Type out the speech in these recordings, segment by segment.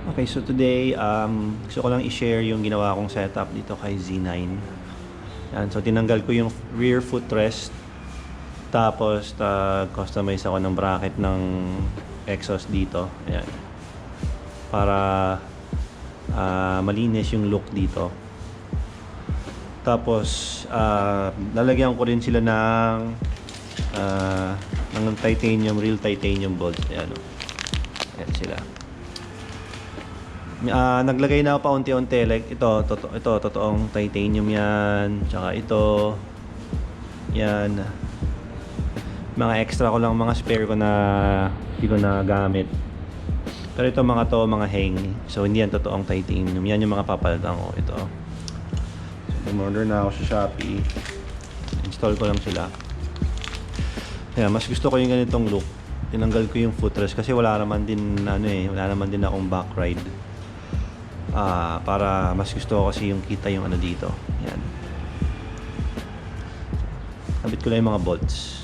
Okay, so today, gusto ko lang i-share yung ginawa kong setup dito kay Z9. Yan, so tinanggal ko yung rear footrest. Tapos, customize ako ng bracket ng exhaust dito. Ayan. Para malinis yung look dito. Tapos, lalagyan ko rin sila ng titanium, real titanium bolts. Ayan, o. Ayan sila. Naglagay na ako pa unti-unti, like ito totoong titanium yan, tsaka ito yan, mga extra ko lang, mga spare ko na hindi ko na gamit, pero ito mga hang, so hindi yan totoong titanium, yan yung mga papalitan ko. Ito, so order na ako sa Shopee, install ko lang sila. Kaya mas gusto ko yung ganitong look. Tinanggal ko yung footrest kasi wala naman din akong back ride. Para mas gusto ko kasi yung kita yung dito. Yan. Kabit ko lang yung mga bolts.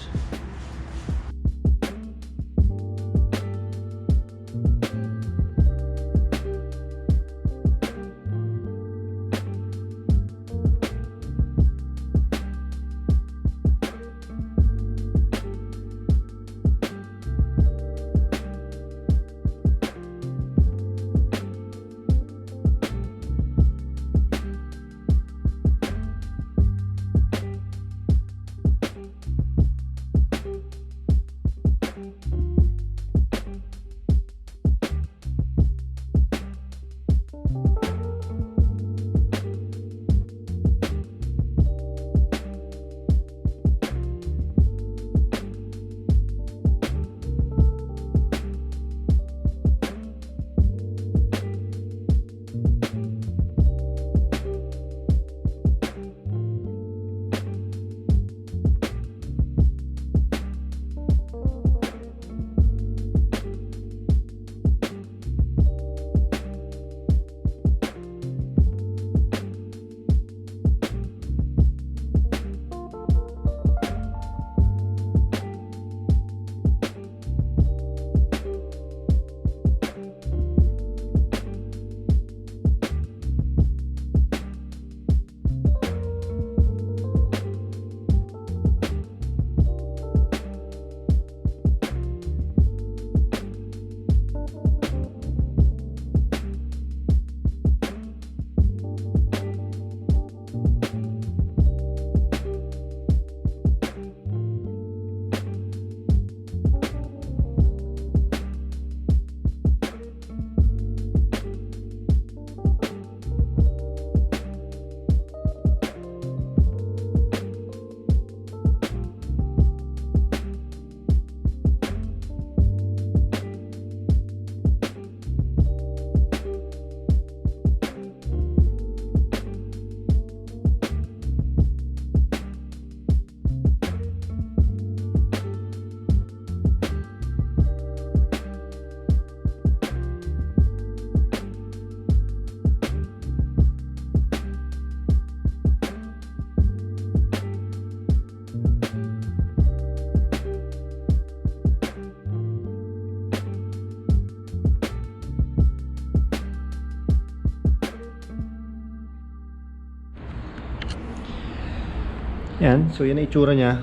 Yan, so yun ang itsura niya.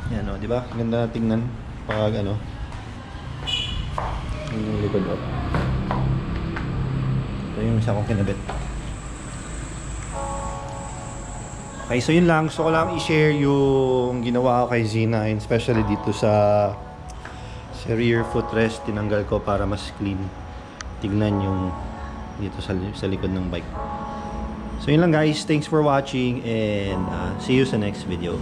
Yan, o, di ba? Ganda na tingnan pag yung likod, o. Ito yung isa kong kinabit. Okay, so yun lang. Gusto ko lang i-share yung ginawa ko kay Z9, especially dito sa rear footrest. Tinanggal ko para mas clean tignan yung dito sa likod ng bike. So yun lang guys, thanks for watching and see you sa next video.